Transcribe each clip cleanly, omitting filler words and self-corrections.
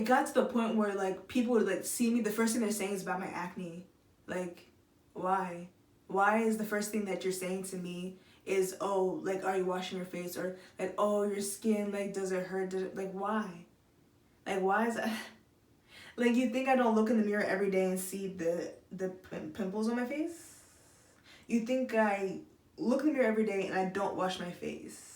it got to the point where like people would like see me, the first thing they're saying is about my acne. Like, why? Why is the first thing that you're saying to me is, oh, like, are you washing your face? Or like, oh, your skin, like, does it hurt? Like, why? Like, why is that? Like, you think I don't look in the mirror every day and see the pimples on my face? You think I look in the mirror every day and I don't wash my face?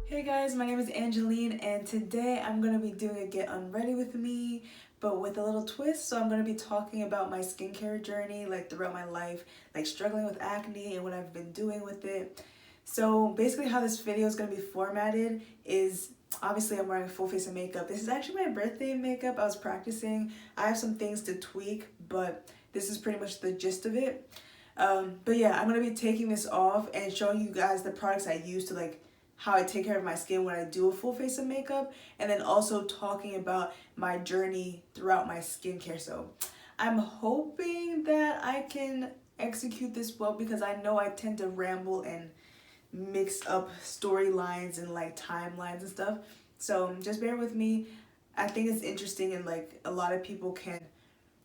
Hey guys, my name is Angeline, and today I'm going to be doing a Get Unready with me, but with a little twist. So I'm going to be talking about my skincare journey, like throughout my life, like struggling with acne and what I've been doing with it. So basically how this video is going to be formatted is, obviously I'm wearing a full face of makeup. This is actually my birthday makeup. I was practicing. I have some things to tweak, but this is pretty much the gist of it. But yeah, I'm going to be taking this off and showing you guys the products I use to like how I take care of my skin when I do a full face of makeup, and then also talking about my journey throughout my skincare. So I'm hoping that I can execute this well, because I know I tend to ramble and mix up storylines and like timelines and stuff. So just bear with me. I think it's interesting and like a lot of people can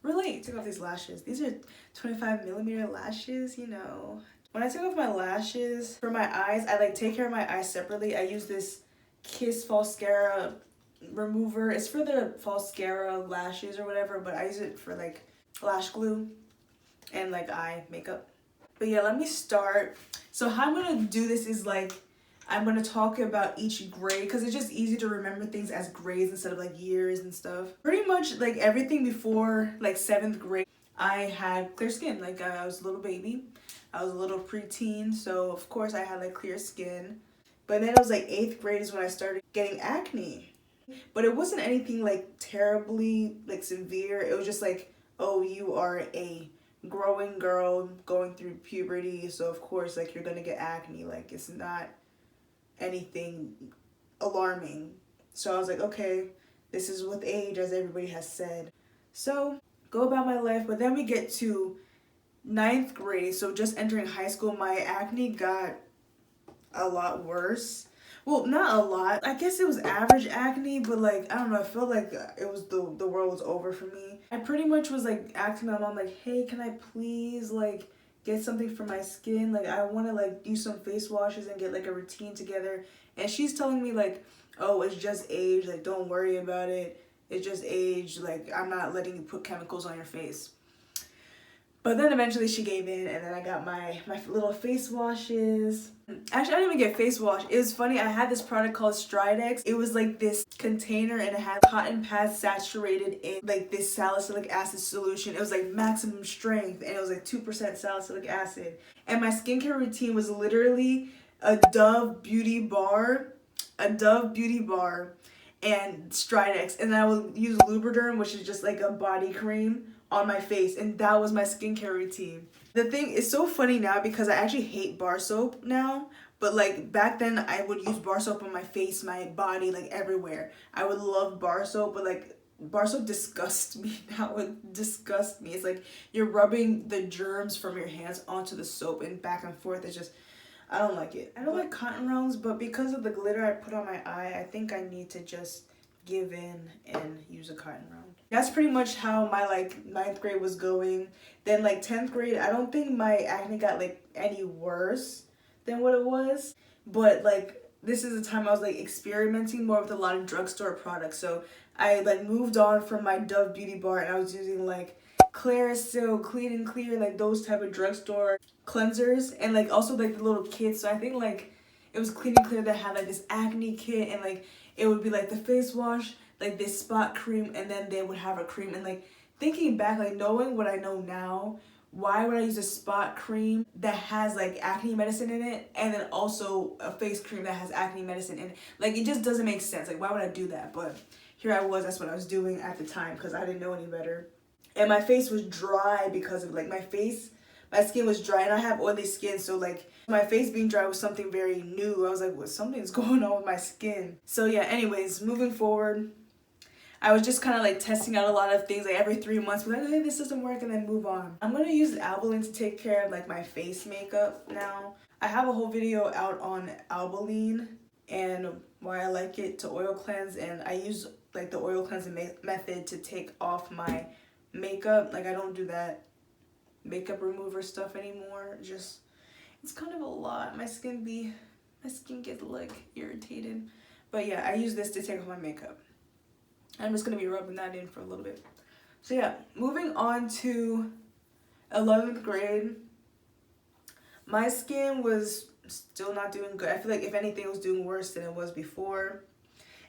relate. Take off these lashes. These are 25mm lashes, you know. When I take off my lashes, for my eyes, I like take care of my eyes separately. I use this Kiss Falscara remover. It's for the Falscara lashes or whatever, but I use it for like lash glue and like eye makeup. But yeah, let me start. So how I'm gonna do this is like, I'm gonna talk about each grade, because it's just easy to remember things as grades instead of like years and stuff. Pretty much like everything before like 7th grade, I had clear skin. Like I was a little baby. I was a little preteen, so of course I had like clear skin. But then it was like 8th grade is when I started getting acne. But it wasn't anything like terribly like severe. It was just like, oh, you are a growing girl going through puberty, so of course like you're gonna get acne. Like it's not anything alarming. So I was like, okay, this is with age, as everybody has said. So go about my life. But then we get to 9th grade, so just entering high school, my acne got a lot worse. Well, not a lot. I guess it was average acne, but like, I don't know, I felt like it was the world was over for me. I pretty much was like asking my mom like, hey, can I please like get something for my skin? Like I want to like do some face washes and get like a routine together. And she's telling me like, oh, it's just age, like don't worry about it. It's just age, like I'm not letting you put chemicals on your face. But then eventually she gave in, and then I got my little face washes. Actually, I didn't even get face wash. It was funny, I had this product called Stridex. It was like this container, and it had cotton pads saturated in like this salicylic acid solution. It was like maximum strength, and it was like 2% salicylic acid. And my skincare routine was literally a Dove Beauty bar, and Stridex. And then I would use Lubriderm, which is just like a body cream, on my face, and that was my skincare routine. The thing is so funny now because I actually hate bar soap now, but like back then I would use bar soap on my face, my body, like everywhere. I would love bar soap, but like bar soap disgusts me now. It disgusts me. It's like you're rubbing the germs from your hands onto the soap and back and forth. It's just, I don't like it. I don't like cotton rounds, but because of the glitter I put on my eye, I think I need to just give in and use a cotton round. That's pretty much how my like 9th grade was going. Then like 10th grade, I don't think my acne got like any worse than what it was, but like this is the time I was like experimenting more with a lot of drugstore products. So I like moved on from my Dove Beauty Bar, and I was using like Clearasil, Clean and Clear, like those type of drugstore cleansers, and like also like the little kits. So I think like it was Clean and Clear that had like this acne kit, and like it would be like the face wash, like this spot cream, and then they would have a cream. And like thinking back, like knowing what I know now, why would I use a spot cream that has like acne medicine in it, and then also a face cream that has acne medicine in it? Like it just doesn't make sense. Like why would I do that? But here I was, that's what I was doing at the time because I didn't know any better. And my face was dry because of like my skin was dry, and I have oily skin, so like my face being dry was something very new. I was like, well, something's going on with my skin. So yeah, anyways, moving forward, I was just kind of like testing out a lot of things, like every 3 months, be like, hey, this doesn't work, and then move on. I'm gonna use Albolene to take care of like my face makeup now. I have a whole video out on Albolene and why I like it to oil cleanse, and I use like the oil cleansing method to take off my makeup. Like I don't do that makeup remover stuff anymore. Just, it's kind of a lot. My skin gets like irritated. But yeah, I use this to take off my makeup. I'm just gonna be rubbing that in for a little bit. So yeah, moving on to 11th grade. My skin was still not doing good. I feel like if anything, it was doing worse than it was before.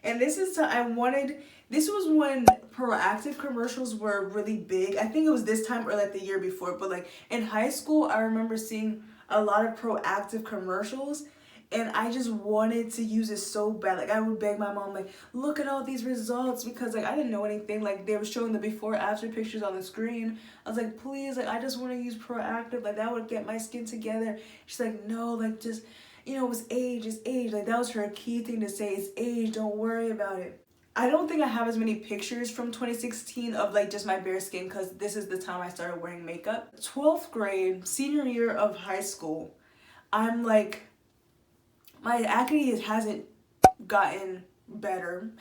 And this was when Proactive commercials were really big. I think it was this time or like the year before, but like in high school, I remember seeing a lot of Proactive commercials, and I just wanted to use it so bad. Like I would beg my mom, like, look at all these results, because like I didn't know anything. Like they were showing the before after pictures on the screen. I was like, please, like I just want to use Proactive, like that would get my skin together. She's like, no, like just, you know, it's age, it's age. Like that was her key thing to say, it's age, don't worry about it. I don't think I have as many pictures from 2016 of like just my bare skin, because this is the time I started wearing makeup. 12th grade, senior year of high school, I'm like, my acne hasn't gotten better.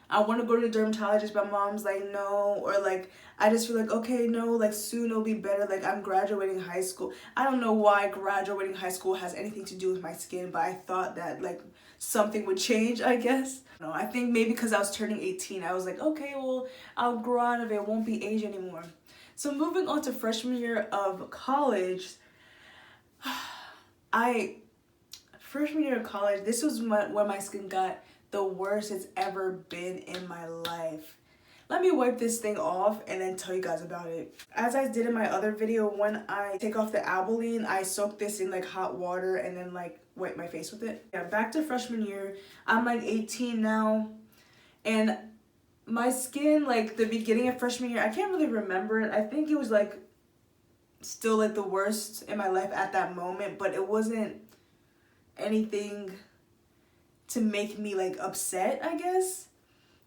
I want to go to the dermatologist, but mom's like, no. Or like, I just feel like, okay, no, like soon it'll be better. Like I'm graduating high school. I don't know why graduating high school has anything to do with my skin, but I thought that like something would change, I guess. No, I think maybe because I was turning 18, I was like, okay, well, I'll grow out of it. It won't be age anymore. So moving on to freshman year of college, freshman year of college, this was where my skin got the worst it's ever been in my life. Let me wipe this thing off and then tell you guys about it. As I did in my other video, when I take off the Albolene, I soak this in like hot water and then like wipe my face with it. Yeah, back to freshman year. I'm like 18 now, and my skin, like the beginning of freshman year, I can't really remember it. I think it was like still like the worst in my life at that moment, but it wasn't anything to make me like upset, I guess.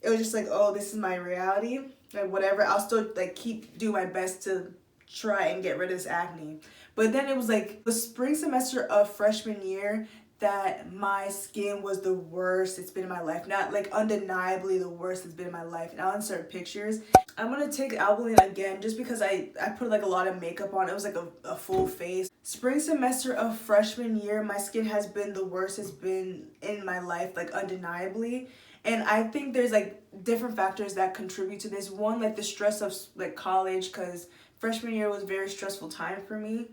It was just like, oh, this is my reality, like whatever, I'll still like do my best to try and get rid of this acne. But then it was like the spring semester of freshman year that my skin was the worst it's been in my life. Not like undeniably the worst it's been in my life. And I'll insert pictures. I'm gonna take Albolene again just because I put like a lot of makeup on. It was like a full face. Spring semester of freshman year, my skin has been the worst it's been in my life, like undeniably. And I think there's like different factors that contribute to this. One, like the stress of like college, because freshman year was a very stressful time for me.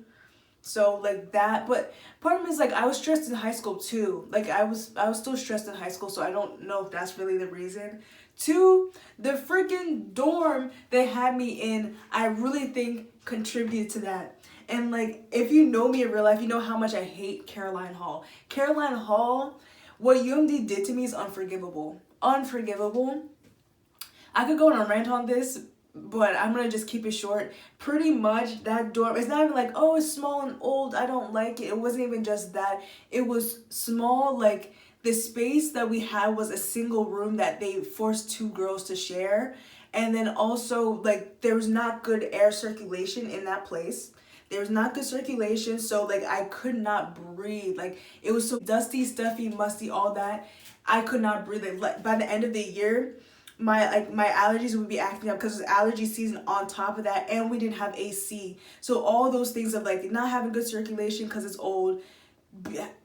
So like that, but part of me is like I was stressed in high school too. Like I was still stressed in high school, so I don't know if that's really the reason. Two, the freaking dorm they had me in, I really think contributed to that. And like if you know me in real life, you know how much I hate Caroline Hall. Caroline Hall, what UMD did to me is unforgivable. Unforgivable. I could go on a rant on this, but I'm gonna just keep it short. Pretty much that dorm, it's not even like, oh, it's small and old, I don't like it. It wasn't even just that. It was small, like the space that we had was a single room that they forced two girls to share. And then also like there was not good air circulation in that place. There was not good circulation, so like I could not breathe. Like it was so dusty, stuffy, musty, all that. I could not breathe. Like by the end of the year, my allergies would be acting up because it was allergy season on top of that, and we didn't have AC. So all those things of like not having good circulation because it's old,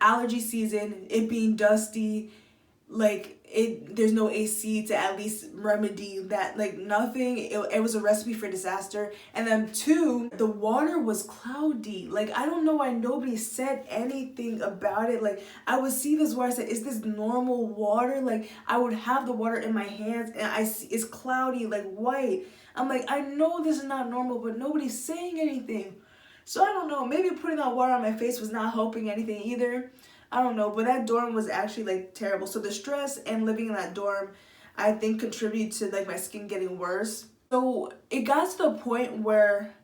allergy season, it being dusty, like there's no AC to at least remedy that, like nothing. It was a recipe for disaster. And then two, the water was cloudy. Like I don't know why nobody said anything about it. Like I would see this water, I said, is this normal water? Like I would have the water in my hands and I see it's cloudy, like white. I'm like, I know this is not normal, but nobody's saying anything. So I don't know, maybe putting that water on my face was not helping anything either. I don't know, but that dorm was actually like terrible. So the stress and living in that dorm, I think contributed to like my skin getting worse. So it got to the point where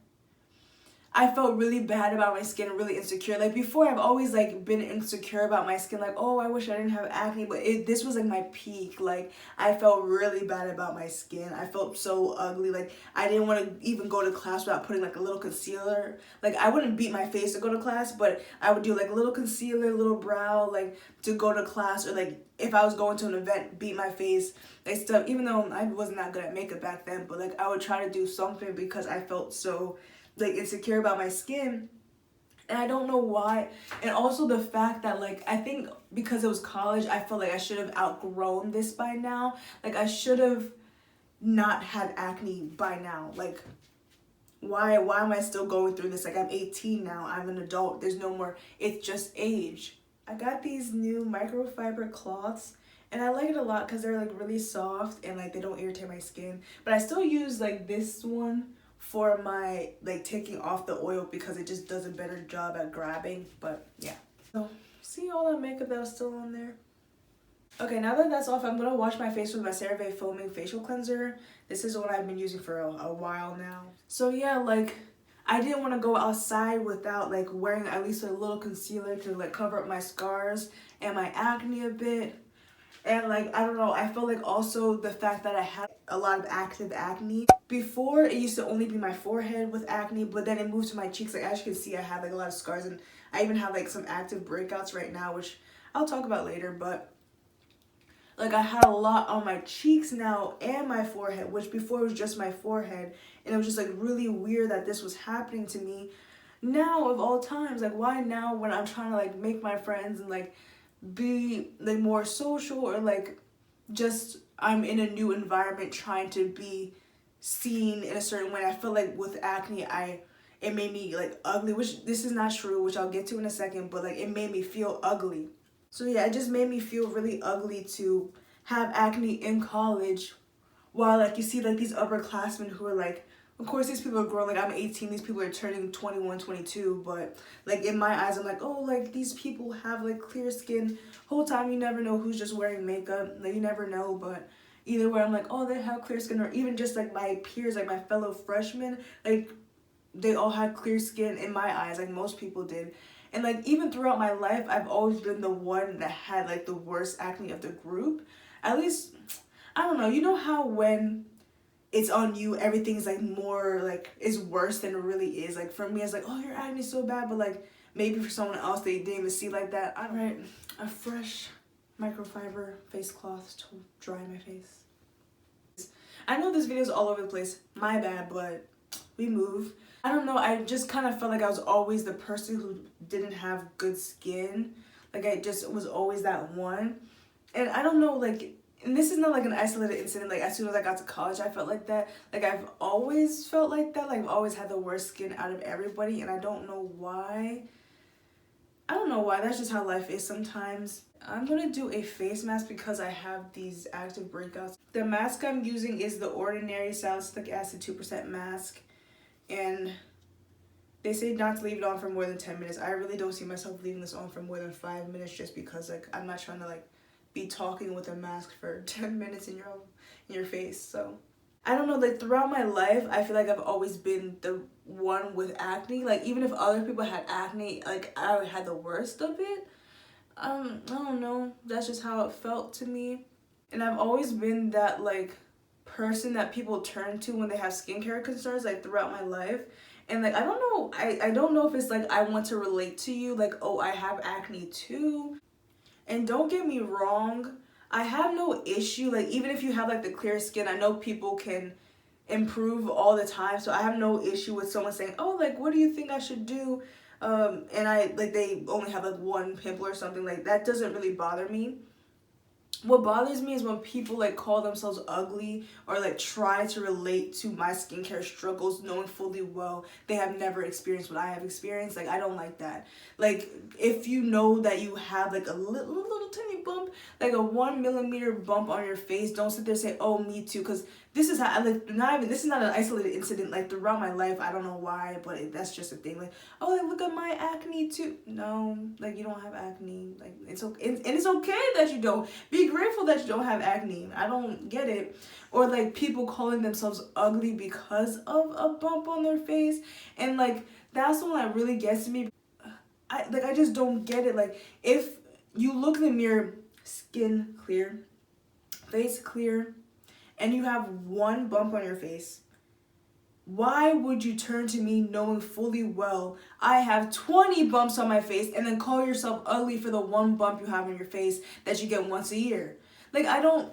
I felt really bad about my skin and really insecure. Like before, I've always like been insecure about my skin. Like, oh, I wish I didn't have acne. But this was like my peak. Like I felt really bad about my skin. I felt so ugly. Like I didn't want to even go to class without putting like a little concealer. Like I wouldn't beat my face to go to class, but I would do like a little concealer, little brow, like to go to class, or like if I was going to an event, beat my face, like stuff. Even though I wasn't that good at makeup back then, but like I would try to do something because I felt so like insecure about my skin. And I don't know why. And also the fact that like I think because it was college, I felt like I should have outgrown this by now. Like I should have not had acne by now. Like why am I still going through this? Like I'm 18 now, I'm an adult, there's no more, it's just age. I got these new microfiber cloths and I like it a lot because they're like really soft and like they don't irritate my skin. But I still use like this one for my like taking off the oil because it just does a better job at grabbing. But yeah, so see all that makeup that was still on there. Okay, now that that's off, I'm gonna wash my face with my CeraVe foaming facial cleanser. This is what I've been using for a while now. So yeah, like I didn't want to go outside without like wearing at least a little concealer to like cover up my scars and my acne a bit. And like, I don't know, I felt like also the fact that I had a lot of active acne. Before, it used to only be my forehead with acne, but then it moved to my cheeks. Like as you can see, I have like a lot of scars, and I even have like some active breakouts right now, which I'll talk about later. But like I had a lot on my cheeks now and my forehead, which before was just my forehead. And it was just like really weird that this was happening to me. Now of all times, like why now when I'm trying to like make my friends and like be like more social, or like just I'm in a new environment trying to be seen in a certain way. I feel like with acne it made me like ugly, which this is not true, which I'll get to in a second, but like it made me feel ugly. So yeah, it just made me feel really ugly to have acne in college, while like you see like these upperclassmen who are like, of course these people are grown, like I'm 18, these people are turning 21, 22, but like in my eyes I'm like, oh, like these people have like clear skin. Whole time you never know who's just wearing makeup, like you never know. But either way I'm like, oh, they have clear skin. Or even just like my peers, like my fellow freshmen, like they all had clear skin in my eyes, like most people did. And like even throughout my life, I've always been the one that had like the worst acne of the group. At least, I don't know, you know how when it's on you, everything's like more like is worse than it really is. Like for me, it's like, oh, your acne's so bad, but like maybe for someone else they didn't even see like that. All right, a fresh microfiber face cloth to dry my face. I know this video is all over the place, my bad, but we move. I don't know, I just kind of felt like I was always the person who didn't have good skin. Like I just was always that one. And I don't know, like, and this is not like an isolated incident. Like as soon as I got to college, I felt like that. Like I've always felt like that. Like I've always had the worst skin out of everybody, and I don't know why. I don't know why. That's just how life is sometimes. I'm gonna do a face mask because I have these active breakouts. The mask I'm using is the Ordinary Salicylic Acid 2% mask, and they say not to leave it on for more than 10 minutes. I really don't see myself leaving this on for more than 5 minutes, just because like I'm not trying to like be talking with a mask for 10 minutes in your face. So I don't know, like throughout my life I feel like I've always been the one with acne. Like even if other people had acne, like I had the worst of it. I don't know, that's just how it felt to me. And I've always been that like person that people turn to when they have skincare concerns, like throughout my life. And like I don't know, I don't know if it's like I want to relate to you, like, oh, I have acne too. And don't get me wrong, I have no issue, like even if you have like the clear skin, I know people can improve all the time. So I have no issue with someone saying, oh, like what do you think I should do? And I like they only have like one pimple or something, like that doesn't really bother me. What bothers me is when people like call themselves ugly or like try to relate to my skincare struggles knowing fully well they have never experienced what I have experienced. Like I don't like that. Like if you know that you have like a little tiny bump, like a 1 millimeter bump on your face, don't sit there and say, oh, me too, because this is how I like, this is not an isolated incident. Like throughout my life, I don't know why, but that's just a thing. Like, oh, like look at my acne too. No, like you don't have acne. Like it's okay, and it's okay that you don't. Be grateful that you don't have acne. I don't get it. Or like people calling themselves ugly because of a bump on their face, and like That's the one that really gets to me. I just don't get it. Like, if you look in the mirror, skin clear, face clear, and you have one bump on your face, why would you turn to me knowing fully well I have 20 bumps on my face and then call yourself ugly for the one bump you have on your face that you get once a year? Like, I don't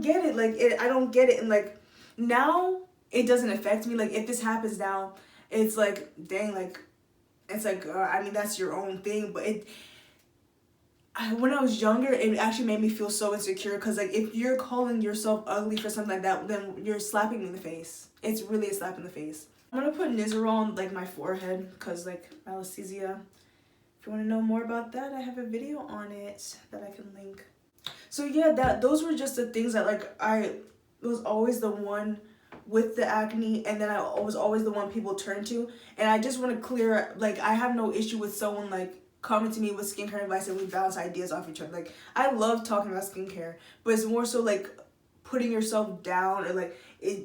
get it. Like, I don't get it. And like, now it doesn't affect me. Like, if this happens now, it's like, dang, like, it's like, I mean, that's your own thing. But when I was younger, it actually made me feel so insecure, because like, if you're calling yourself ugly for something like that, then you're slapping me in the face. It's really a slap in the face. I'm gonna put Nizoral on like my forehead, because like melasthesia. If you want to know more about that, I have a video on it that I can link. So yeah, those were just the things that like I was always the one with the acne, and then I was always the one people turn to. And I just want to clear, like, I have no issue with someone like coming to me with skincare advice and we bounce ideas off each other. Like, I love talking about skincare, but it's more so like putting yourself down, or like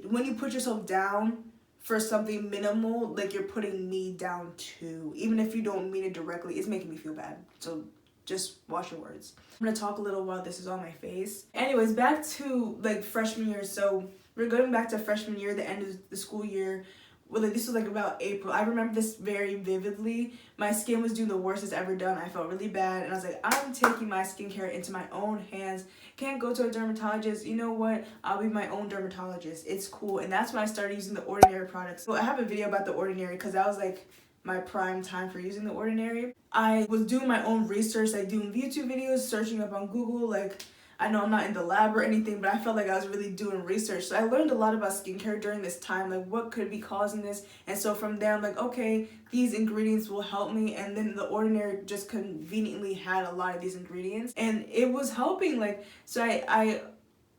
when you put yourself down for something minimal, like, you're putting me down too. Even if you don't mean it directly, it's making me feel bad. So just watch your words. I'm gonna talk a little while this is on my face. Anyways, back to like freshman year. So we're going back to freshman year, the end of the school year. Well, like, this was like about April. I remember this very vividly. My skin was doing the worst it's ever done. I felt really bad, and I was like, I'm taking my skincare into my own hands. Can't go to a dermatologist. You know what? I'll be my own dermatologist. It's cool. And that's when I started using the Ordinary products. So I have a video about the Ordinary, because that was like my prime time for using the Ordinary. I was doing my own research, like doing YouTube videos, searching up on Google. Like, I know I'm not in the lab or anything, but I felt like I was really doing research. So I learned a lot about skincare during this time, like what could be causing this. And so from there, I'm like, okay, these ingredients will help me. And then the Ordinary just conveniently had a lot of these ingredients, and it was helping. Like, so I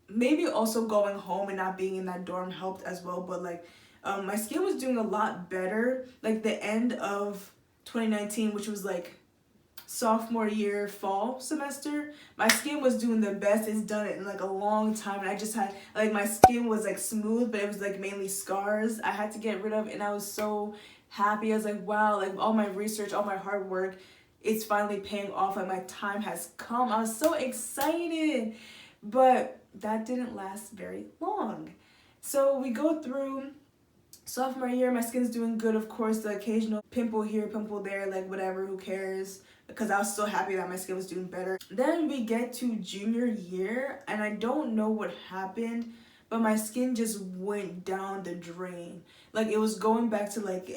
maybe also going home and not being in that dorm helped as well. But like, my skin was doing a lot better. Like, the end of 2019, which was like sophomore year fall semester, my skin was doing the best it's done it in like a long time. And I just had, like, my skin was like smooth, but it was like mainly scars I had to get rid of. And I was so happy. I was like, wow, like, all my research, all my hard work, it's finally paying off. Like, my time has come. I was so excited. But that didn't last very long. So we go through sophomore year, my skin's doing good. Of course, the occasional pimple here, pimple there, like, whatever, who cares? Because I was so happy that my skin was doing better. Then we get to junior year, and I don't know what happened, but my skin just went down the drain. Like, it was going back to like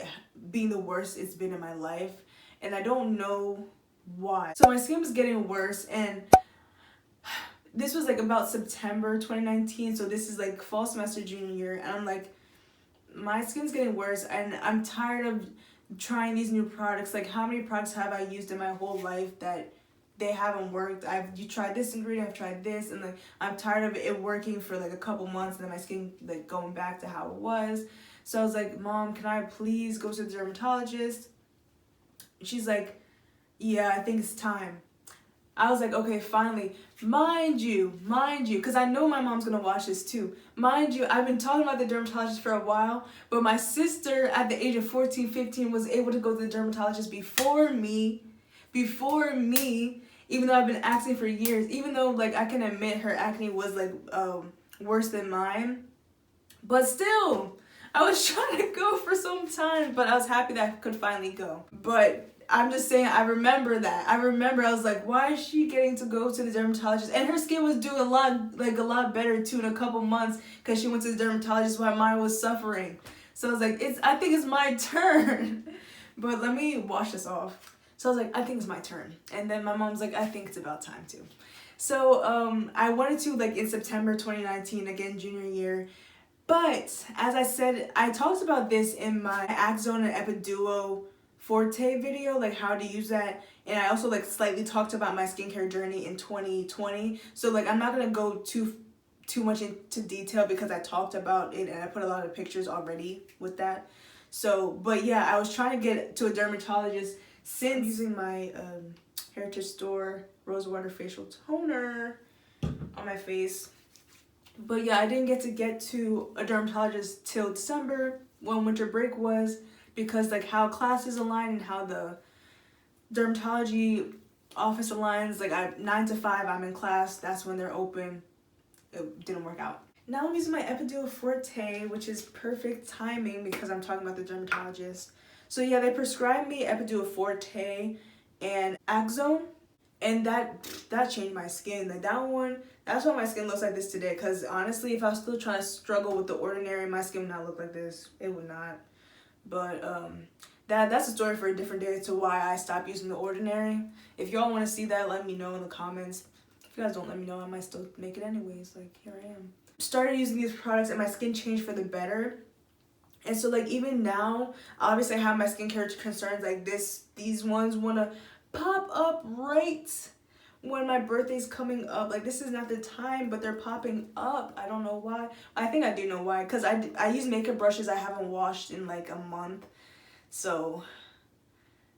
being the worst it's been in my life, and I don't know why. So my skin was getting worse, and this was like about September 2019. So this is like fall semester junior year, and I'm like, my skin's getting worse, and I'm tired of trying these new products. Like, how many products have I used in my whole life that they haven't worked? You tried this ingredient, I've tried this, and like, I'm tired of it working for like a couple months and then my skin like going back to how it was. So I was like, Mom, can I please go to the dermatologist? She's like, yeah, I think it's time. I was like, okay, finally. Mind you, because I know my mom's gonna watch this too. Mind you, I've been talking about the dermatologist for a while, but my sister at the age of 14, 15 was able to go to the dermatologist before me, even though I've been acne for years. Even though, like, I can admit her acne was like worse than mine, but still, I was trying to go for some time, but I was happy that I could finally go. But I'm just saying, I remember I was like, why is she getting to go to the dermatologist? And her skin was doing a lot better too in a couple months, because she went to the dermatologist while mine was suffering. So I was like, I think it's my turn. But let me wash this off. So I was like, I think it's my turn. And then my mom's like, I think it's about time too. So I wanted to, like, in September 2019, again, junior year. But as I said, I talked about this in my Axone and Epiduo Forte video, like how to use that. And I also like slightly talked about my skincare journey in 2020. So like, I'm not gonna go too much into detail, because I talked about it and I put a lot of pictures already with that. So, but yeah, I was trying to get to a dermatologist since using my Heritage Store Rosewater facial toner on my face. But yeah, I didn't get to a dermatologist till December when winter break was, because like how classes align and how the dermatology office aligns, like 9 to 5 I'm in class, that's when they're open. It didn't work out. Now I'm using my Epiduo Forte, which is perfect timing because I'm talking about the dermatologist. So yeah, they prescribed me Epiduo Forte and Axone, and that changed my skin. Like that one, that's why my skin looks like this today. Cause honestly, if I was still trying to struggle with the ordinary, my skin would not look like this. It would not. But that's a story for a different day to why I stopped using the ordinary. If y'all want to see that, let me know in the comments. If you guys don't let me know, I might still make it anyways. Like, here I am. Started using these products and my skin changed for the better. And so like even now, obviously I have my skincare concerns like this. These ones want to pop up right when my birthday's coming up. Like this is not the time, but they're popping up. I don't know why. I think I do know why, because I use makeup brushes I haven't washed in like a month. So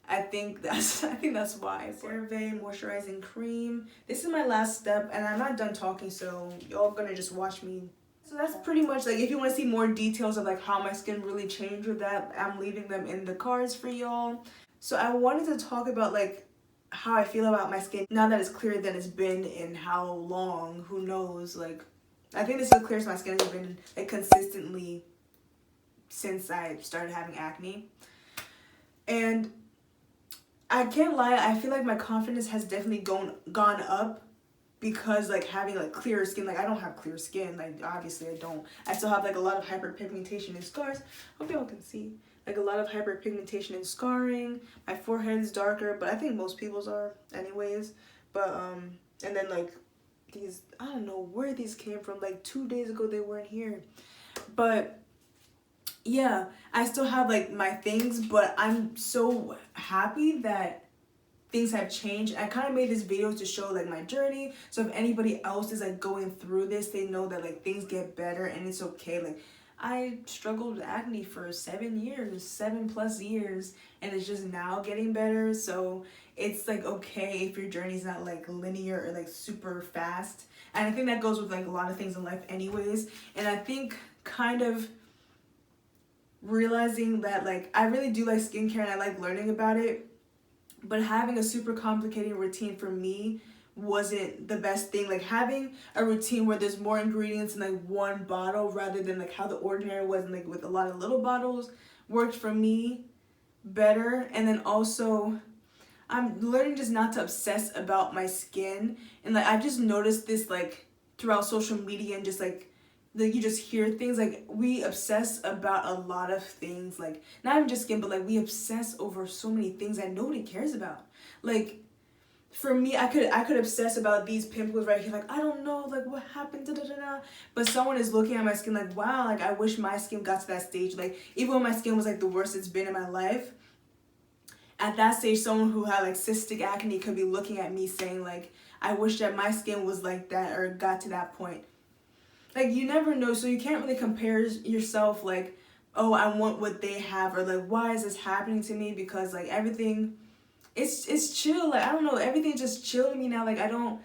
I think that's why. CeraVe moisturizing cream. This is my last step and I'm not done talking, so y'all gonna just watch me. So that's pretty much like, if you want to see more details of like how my skin really changed with that, I'm leaving them in the cards for y'all. So I wanted to talk about like how I feel about my skin now that it's clearer than it's been in how long, who knows. Like I think this is the clearest my skin has been like consistently since I started having acne. And I can't lie, I feel like my confidence has definitely gone up because like having like clearer skin. Like I don't have clear skin, like obviously I don't. I still have like a lot of hyperpigmentation and scars. Hope y'all can see. Like a lot of hyperpigmentation and scarring. My forehead is darker, but I think most people's are anyways. But and then like these, I don't know where these came from. Like 2 days ago they weren't here. But yeah, I still have like my things, but I'm so happy that things have changed. I kind of made this video to show like my journey, so if anybody else is like going through this, they know that like things get better and it's okay. Like I struggled with acne for 7+ years, and it's just now getting better. So it's like okay if your journey's not like linear or like super fast, and I think that goes with like a lot of things in life anyways. And I think kind of realizing that like I really do like skincare and I like learning about it, but having a super complicated routine for me wasn't the best thing. Like having a routine where there's more ingredients in like one bottle rather than like how the ordinary was, and like with a lot of little bottles, worked for me better. And then also I'm learning just not to obsess about my skin, and like I've just noticed this like throughout social media, and just like you just hear things like we obsess about a lot of things, like not even just skin, but like we obsess over so many things that nobody cares about. Like for me, I could obsess about these pimples right here, like I don't know like what happened, da da da da, but someone is looking at my skin like wow, like I wish my skin got to that stage. Like even when my skin was like the worst it's been in my life, at that stage someone who had like cystic acne could be looking at me saying like I wish that my skin was like that or got to that point. Like you never know, so you can't really compare yourself like, oh, I want what they have, or like why is this happening to me, because like everything it's chill. Like I don't know, everything's just chill to me now. Like I'm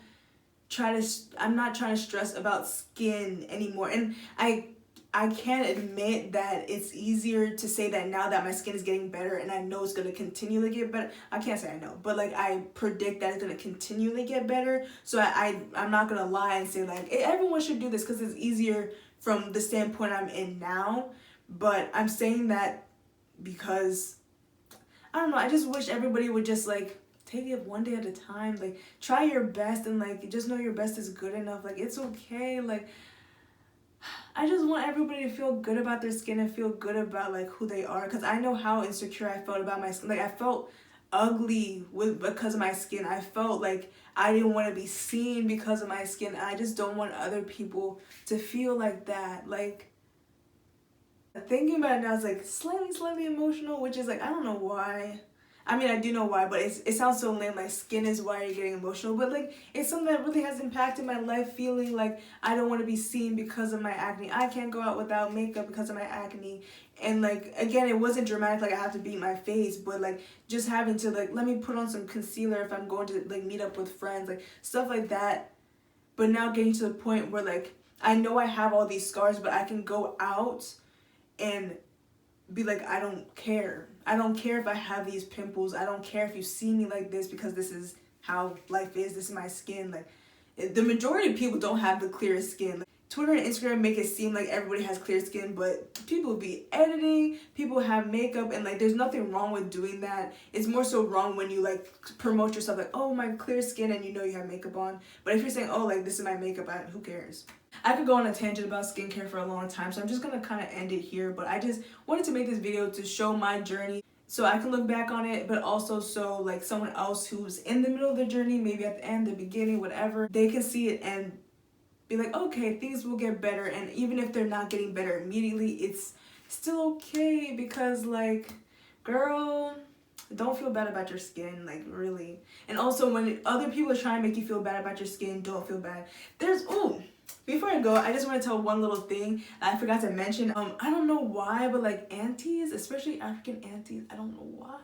not trying to stress about skin anymore. And I can't admit that it's easier to say that now that my skin is getting better and I know it's going to continually get better. I can't say I know, but like I predict that it's going to continually get better. So I'm not going to lie and say like everyone should do this because it's easier from the standpoint I'm in now. But I'm saying that because, I don't know, I just wish everybody would just like take it one day at a time. Like try your best and like just know your best is good enough. Like it's okay. Like I just want everybody to feel good about their skin and feel good about like who they are, because I know how insecure I felt about my skin. Like I felt ugly because of my skin. I felt like I didn't want to be seen because of my skin. I just don't want other people to feel like that. Like thinking about it now is like slightly emotional, which is like I don't know why. I mean, I do know why, but it sounds so lame, like skin is why you're getting emotional. But like, it's something that really has impacted my life, feeling like I don't want to be seen because of my acne. I can't go out without makeup because of my acne. And like, again, it wasn't dramatic, like I have to beat my face, but like just having to like, let me put on some concealer if I'm going to like meet up with friends, like stuff like that. But now getting to the point where like, I know I have all these scars, but I can go out and be like, I don't care. I don't care if I have these pimples. I don't care if you see me like this, because this is how life is. This is my skin. Like, the majority of people don't have the clearest skin. Twitter and Instagram make it seem like everybody has clear skin, but people be editing, people have makeup, and like there's nothing wrong with doing that. It's more so wrong when you like promote yourself like, oh, my clear skin, and you know you have makeup on. But if you're saying, oh, like this is my makeup, who cares? I could go on a tangent about skincare for a long time, so I'm just gonna kind of end it here. But I just wanted to make this video to show my journey, so I can look back on it, but also so like someone else who's in the middle of the journey, maybe at the end, the beginning, whatever, they can see it and be like, okay, things will get better. And even if they're not getting better immediately, it's still okay, because like, girl, don't feel bad about your skin, like, really. And also, when other people are trying to make you feel bad about your skin, don't feel bad. Before I go, I just want to tell one little thing I forgot to mention. I don't know why, but like aunties, especially African aunties, I don't know why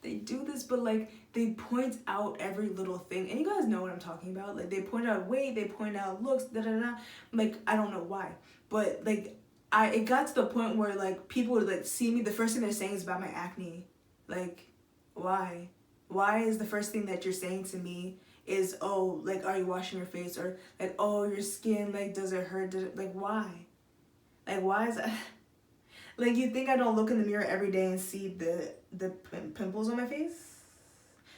they do this, but like they point out every little thing, and you guys know what I'm talking about. Like, they point out weight, they point out looks, da da da. Like, I don't know why, but like it got to the point where like people would like see me, the first thing they're saying is about my acne. Like, why? Why is the first thing that you're saying to me is, oh, like, are you washing your face? Or like, oh, your skin, like, does it hurt? Like, why? Like, why is that? Like, you think I don't look in the mirror every day and see the pimples on my face?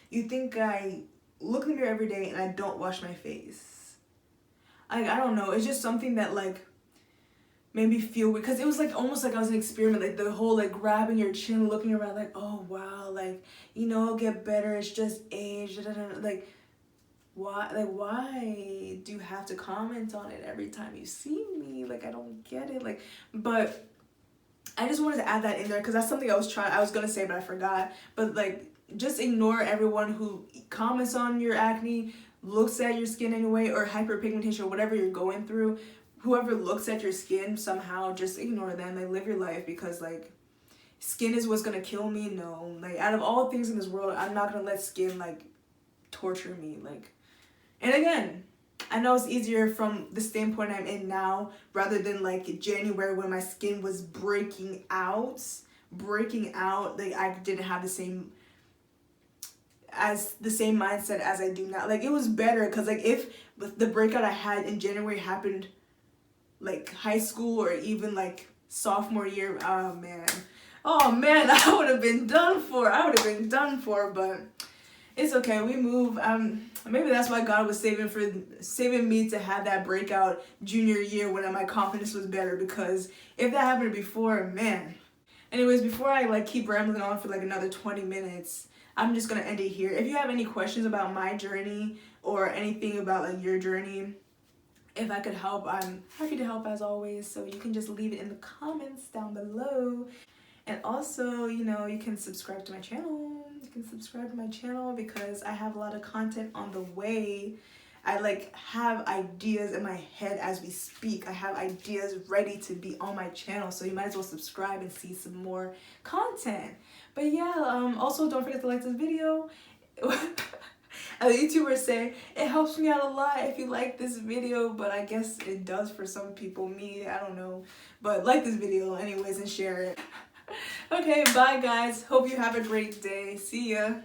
You think I look in the mirror every day and I don't wash my face? I don't know. It's just something that like made me feel weird, because it was like almost like I was an experiment. Like, the whole like grabbing your chin, looking around, like, oh wow, like, you know, it'll get better. It's just age. Da, da, da. Like, why? Like, why do you have to comment on it every time you see me? Like, I don't get it. Like, but I just wanted to add that in there, because that's something I was gonna say, but I forgot. But like, just ignore everyone who comments on your acne, looks at your skin anyway, or hyperpigmentation, or whatever you're going through. Whoever looks at your skin somehow, just ignore them. Like, live your life, because like, skin is what's gonna kill me. No, like, out of all things in this world, I'm not gonna let skin like torture me. Like, and again, I know it's easier from the standpoint I'm in now, rather than like January when my skin was breaking out. Like, I didn't have the same mindset as I do now. Like, it was better, because like, if the breakout I had in January happened like high school or even like sophomore year, oh man, I would have been done for. But it's okay, we move. Maybe that's why God was saving me to have that breakout junior year when my confidence was better, because if that happened before, man. Anyways, before I like keep rambling on for like another 20 minutes, I'm just gonna end it here. If you have any questions about my journey or anything about like your journey, if I could help, I'm happy to help as always. So you can just leave it in the comments down below. And also, you know, you can subscribe to my channel. Because I have a lot of content on the way. I like have ideas in my head as we speak. I have ideas ready to be on my channel. So you might as well subscribe and see some more content. But yeah, also don't forget to like this video. As YouTubers say, it helps me out a lot if you like this video, but I guess it does for some people. Me, I don't know. But like this video anyways and share it. Okay, bye guys. Hope you have a great day. See ya.